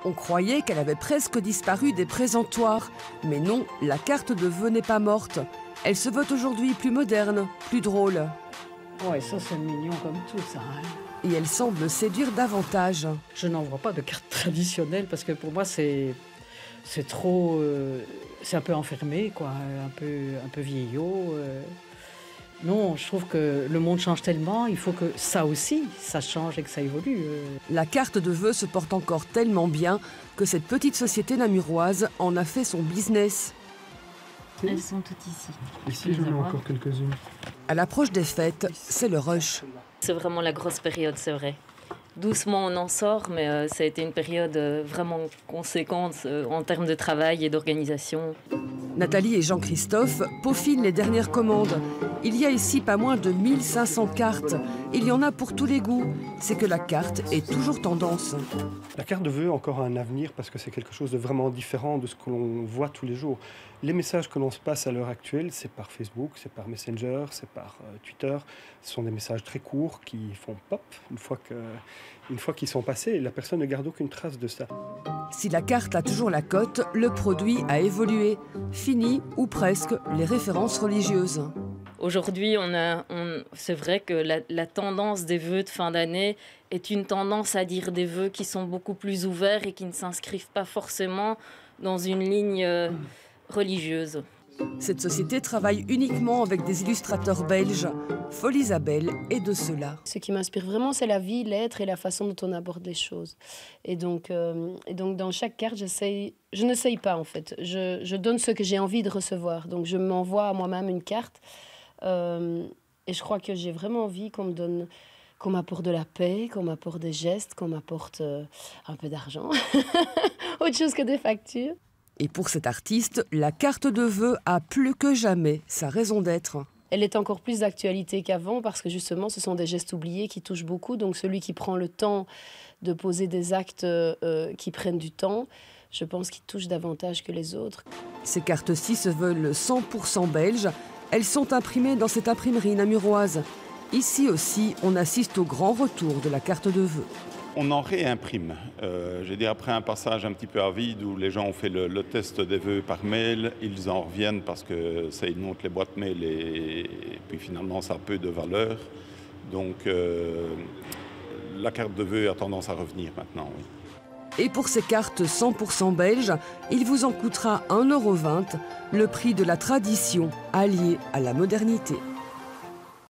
On croyait qu'elle avait presque disparu des présentoirs. Mais non, la carte de vœux n'est pas morte. Elle se veut aujourd'hui plus moderne, plus drôle. Ouais, ça c'est mignon comme tout ça. Hein. Et elle semble séduire davantage. Je n'en vois pas de carte traditionnelle parce que pour moi c'est trop... c'est un peu enfermé, quoi, un peu vieillot. Non, je trouve que le monde change tellement, il faut que ça aussi, ça change et que ça évolue. La carte de vœux se porte encore tellement bien que cette petite société namuroise en a fait son business. Elles sont toutes ici. Ici, j'en ai encore quelques-unes. À l'approche des fêtes, c'est le rush. C'est vraiment la grosse période, c'est vrai. Doucement, on en sort, mais ça a été une période vraiment conséquente en termes de travail et d'organisation. Nathalie et Jean-Christophe peaufinent les dernières commandes. Il y a ici pas moins de 1500 cartes. Il y en a pour tous les goûts. C'est que la carte est toujours tendance. La carte de vœux a encore un avenir parce que c'est quelque chose de vraiment différent de ce que l'on voit tous les jours. Les messages que l'on se passe à l'heure actuelle, c'est par Facebook, c'est par Messenger, c'est par Twitter. Ce sont des messages très courts qui font pop une fois qu'ils sont passés. La personne ne garde aucune trace de ça. Si la carte a toujours la cote, le produit a évolué. Fini, ou presque, les références religieuses. Aujourd'hui, c'est vrai que la tendance des vœux de fin d'année est une tendance à dire des vœux qui sont beaucoup plus ouverts et qui ne s'inscrivent pas forcément dans une ligne religieuse. Cette société travaille uniquement avec des illustrateurs belges. Folle Isabelle est de ceux-là. Ce qui m'inspire vraiment, c'est la vie, l'être et la façon dont on aborde les choses. Et donc dans chaque carte, je n'essaye pas en fait. Je donne ce que j'ai envie de recevoir. Donc je m'envoie à moi-même une carte. Et je crois que j'ai vraiment envie qu'on m'apporte de la paix, qu'on m'apporte des gestes, qu'on m'apporte un peu d'argent. Autre chose que des factures. Et pour cet artiste, la carte de vœux a plus que jamais sa raison d'être. Elle est encore plus d'actualité qu'avant parce que justement, ce sont des gestes oubliés qui touchent beaucoup. Donc celui qui prend le temps de poser des actes qui prennent du temps, je pense qu'il touche davantage que les autres. Ces cartes-ci se veulent 100% belges. Elles sont imprimées dans cette imprimerie namuroise. Ici aussi, on assiste au grand retour de la carte de vœux. On en réimprime. Après un passage un petit peu à vide où les gens ont fait le test des vœux par mail, ils en reviennent parce que ça inonde les boîtes mail et puis finalement ça a peu de valeur. Donc la carte de vœux a tendance à revenir maintenant, oui. Et pour ces cartes 100% belges, il vous en coûtera 1,20 €, le prix de la tradition alliée à la modernité.